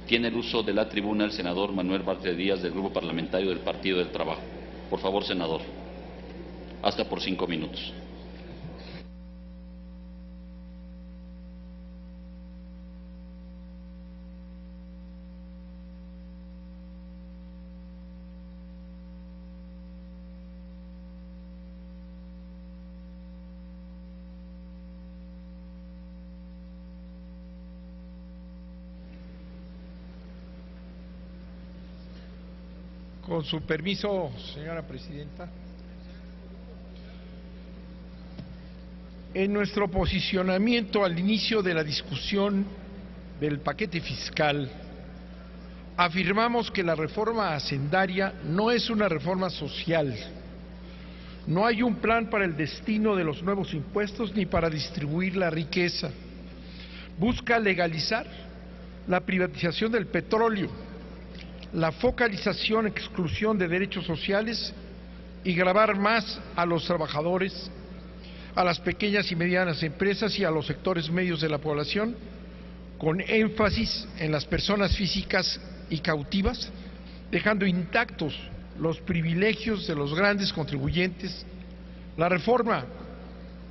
Tiene el uso de la tribuna el senador Manuel Bartlett Díaz, del Grupo Parlamentario del Partido del Trabajo. Por favor, senador. Hasta por 5 minutos. Con su permiso, señora presidenta. En nuestro posicionamiento al inicio de la discusión del paquete fiscal, afirmamos que la reforma hacendaria no es una reforma social. No hay un plan para el destino de los nuevos impuestos ni para distribuir la riqueza. Busca legalizar la privatización del petróleo, la focalización, exclusión de derechos sociales y gravar más a los trabajadores, a las pequeñas y medianas empresas y a los sectores medios de la población, con énfasis en las personas físicas y cautivas, dejando intactos los privilegios de los grandes contribuyentes. La reforma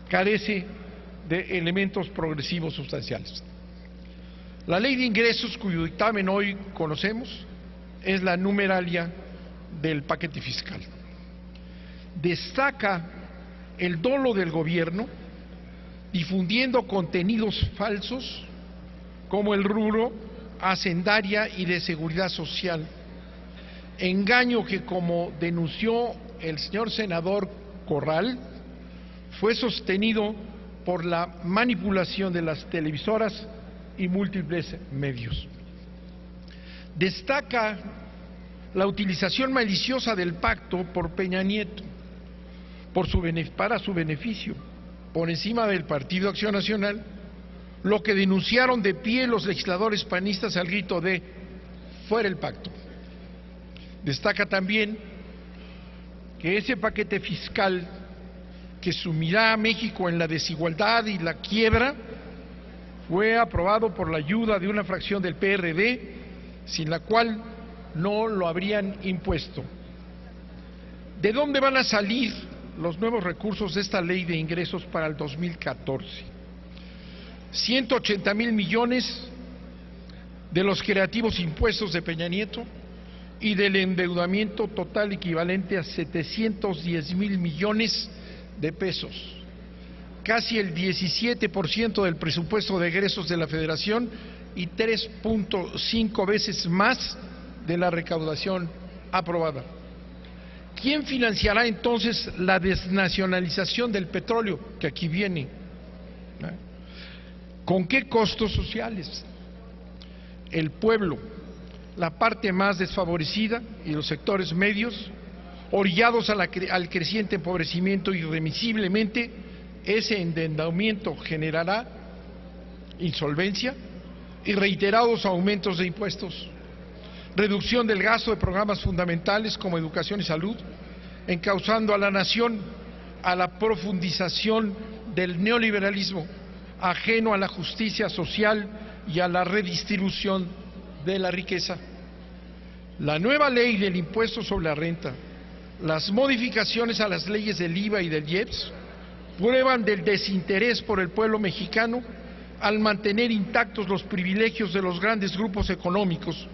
carece de elementos progresivos sustanciales. La ley de ingresos, cuyo dictamen hoy conocemos, es la numeralia del paquete fiscal. Destaca el dolo del gobierno difundiendo contenidos falsos como el rubro hacendaria y de seguridad social, engaño que, como denunció el señor senador Corral, fue sostenido por la manipulación de las televisoras y múltiples medios. Destaca la utilización maliciosa del pacto por Peña Nieto para su beneficio, por encima del Partido Acción Nacional, lo que denunciaron de pie los legisladores panistas al grito de "fuera el pacto". Destaca también que ese paquete fiscal que sumirá a México en la desigualdad y la quiebra fue aprobado por la ayuda de una fracción del PRD, sin la cual no lo habrían impuesto. ¿De dónde van a salir los nuevos recursos de esta ley de ingresos para el 2014? 180,000 millones de los creativos impuestos de Peña Nieto y del endeudamiento total equivalente a 710,000 millones de pesos, casi el 17% del presupuesto de egresos de la Federación y 3.5 veces más de la recaudación aprobada. ¿Quién financiará entonces la desnacionalización del petróleo que aquí viene? ¿Con qué costos sociales? El pueblo, la parte más desfavorecida y los sectores medios, orillados al creciente empobrecimiento, irremisiblemente ese endeudamiento generará insolvencia y reiterados aumentos de impuestos, reducción del gasto de programas fundamentales como educación y salud, encauzando a la nación a la profundización del neoliberalismo, ajeno a la justicia social y a la redistribución de la riqueza. La nueva ley del impuesto sobre la renta, las modificaciones a las leyes del IVA y del IEPS, prueban del desinterés por el pueblo mexicano al mantener intactos los privilegios de los grandes grupos económicos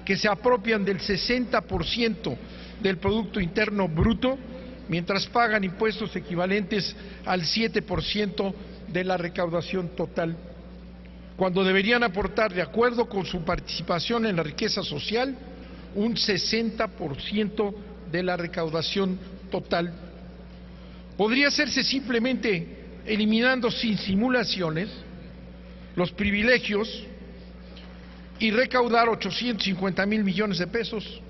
que se apropian del 60% del Producto Interno Bruto, mientras pagan impuestos equivalentes al 7% de la recaudación total, cuando deberían aportar, de acuerdo con su participación en la riqueza social, un 60% de la recaudación total. Podría hacerse simplemente eliminando sin simulaciones los privilegios y recaudar 850,000 millones de pesos,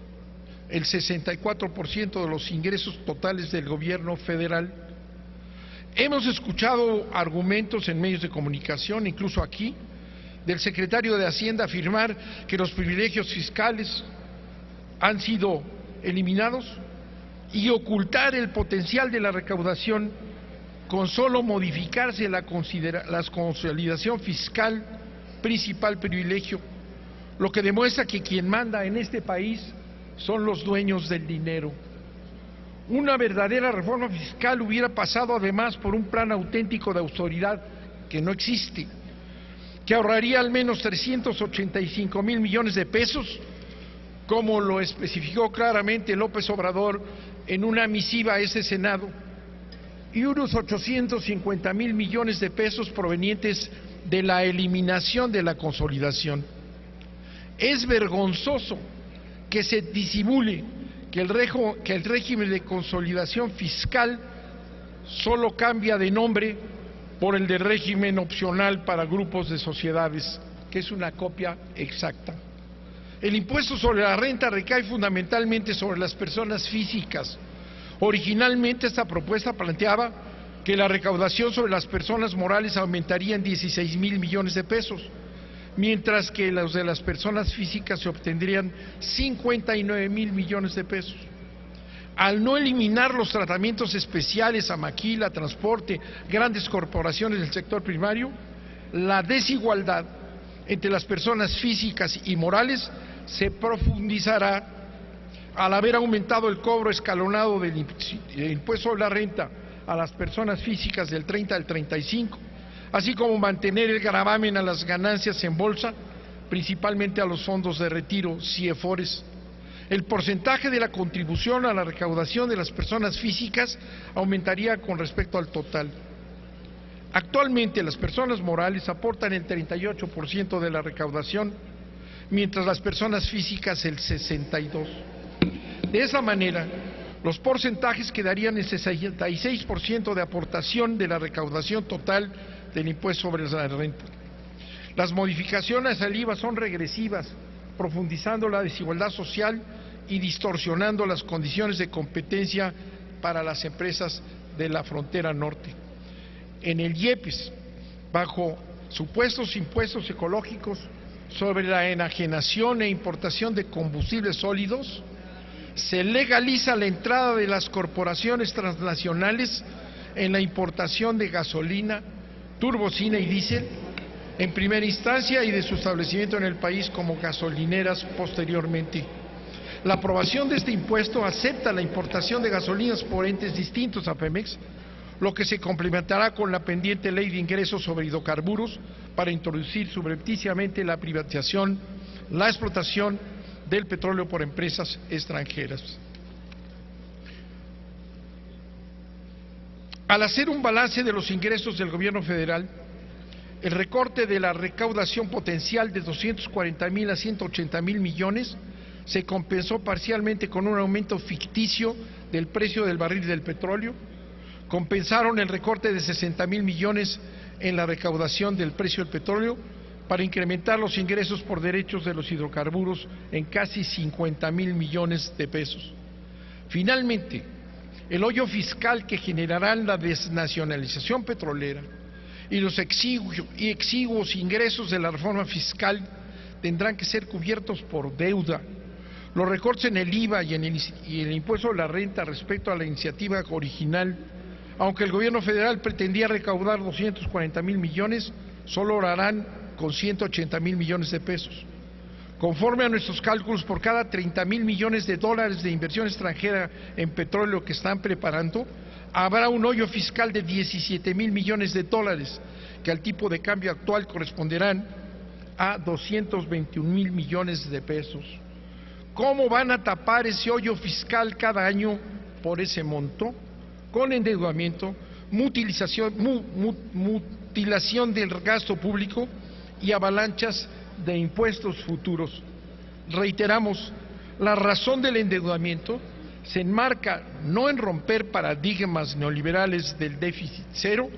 el 64% de los ingresos totales del gobierno federal. Hemos escuchado argumentos en medios de comunicación, incluso aquí, del secretario de Hacienda afirmar que los privilegios fiscales han sido eliminados y ocultar el potencial de la recaudación con solo modificarse la consolidación fiscal, principal privilegio, lo que demuestra que quien manda en este país son los dueños del dinero. Una verdadera reforma fiscal hubiera pasado además por un plan auténtico de austeridad que no existe, que ahorraría al menos 385,000 millones de pesos, como lo especificó claramente López Obrador en una misiva a ese Senado, y unos 850,000 millones de pesos provenientes de la eliminación de la consolidación. Es vergonzoso que se disimule que el régimen de consolidación fiscal solo cambia de nombre por el de régimen opcional para grupos de sociedades, que es una copia exacta. El impuesto sobre la renta recae fundamentalmente sobre las personas físicas. Originalmente esta propuesta planteaba que la recaudación sobre las personas morales aumentaría en 16,000 millones de pesos, mientras que los de las personas físicas se obtendrían 59,000 millones de pesos. Al no eliminar los tratamientos especiales a maquila, transporte, grandes corporaciones del sector primario, la desigualdad entre las personas físicas y morales se profundizará al haber aumentado el cobro escalonado del impuesto sobre la renta a las personas físicas del 30 al 35, así como mantener el gravamen a las ganancias en bolsa, principalmente a los fondos de retiro, CIEFORES. El porcentaje de la contribución a la recaudación de las personas físicas aumentaría con respecto al total. Actualmente las personas morales aportan el 38% de la recaudación, mientras las personas físicas el 62%. De esa manera, los porcentajes quedarían en 66% de aportación de la recaudación total del impuesto sobre la renta. Las modificaciones al IVA son regresivas, profundizando la desigualdad social y distorsionando las condiciones de competencia para las empresas de la frontera norte. En el IEPES, bajo supuestos impuestos ecológicos sobre la enajenación e importación de combustibles sólidos, se legaliza la entrada de las corporaciones transnacionales en la importación de gasolina, turbocina y diésel en primera instancia y de su establecimiento en el país como gasolineras posteriormente. La aprobación de este impuesto acepta la importación de gasolinas por entes distintos a Pemex, lo que se complementará con la pendiente ley de ingresos sobre hidrocarburos para introducir subrepticiamente la privatización, la explotación del petróleo por empresas extranjeras. Al hacer un balance de los ingresos del gobierno federal, el recorte de la recaudación potencial de 240,000 a 180,000 millones se compensó parcialmente con un aumento ficticio del precio del barril del petróleo, compensaron el recorte de 60,000 millones en la recaudación del precio del petróleo para incrementar los ingresos por derechos de los hidrocarburos en casi 50,000 millones de pesos. Finalmente, el hoyo fiscal que generarán la desnacionalización petrolera y los exiguos ingresos de la reforma fiscal tendrán que ser cubiertos por deuda. Los recortes en el IVA y en el impuesto a la renta respecto a la iniciativa original, aunque el gobierno federal pretendía recaudar 240,000 millones, solo lo harán con 180,000 millones de pesos. Conforme a nuestros cálculos, por cada 30,000 millones de dólares de inversión extranjera en petróleo que están preparando, habrá un hoyo fiscal de 17,000 millones de dólares, que al tipo de cambio actual corresponderán a 221,000 millones de pesos. ¿Cómo van a tapar ese hoyo fiscal cada año por ese monto? Con endeudamiento, mutilación del gasto público y avalanchas de impuestos futuros. Reiteramos, la razón del endeudamiento se enmarca no en romper paradigmas neoliberales del déficit cero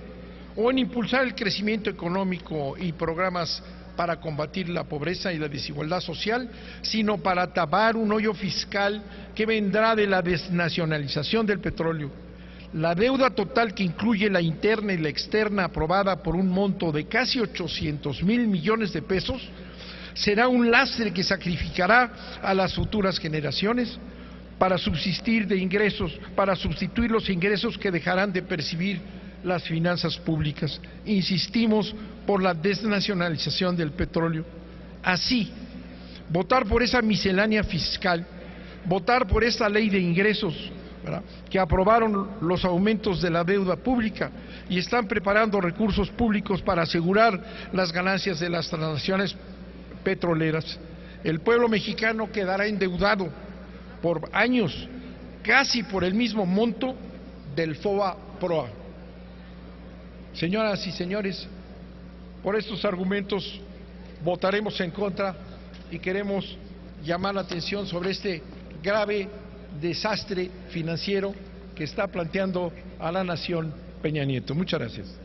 o en impulsar el crecimiento económico y programas para combatir la pobreza y la desigualdad social, sino para tapar un hoyo fiscal que vendrá de la desnacionalización del petróleo. La deuda total, que incluye la interna y la externa, aprobada por un monto de casi 800,000 millones de pesos, será un lastre que sacrificará a las futuras generaciones para subsistir de ingresos, para sustituir los ingresos que dejarán de percibir las finanzas públicas. Insistimos por la desnacionalización del petróleo. Así, votar por esa miscelánea fiscal, votar por esta ley de ingresos, ¿verdad?, que aprobaron los aumentos de la deuda pública y están preparando recursos públicos para asegurar las ganancias de las transnacionales petroleras. El pueblo mexicano quedará endeudado por años, casi por el mismo monto del FOBA-PROA. Señoras y señores, por estos argumentos votaremos en contra y queremos llamar la atención sobre este grave desastre financiero que está planteando a la nación Peña Nieto. Muchas gracias.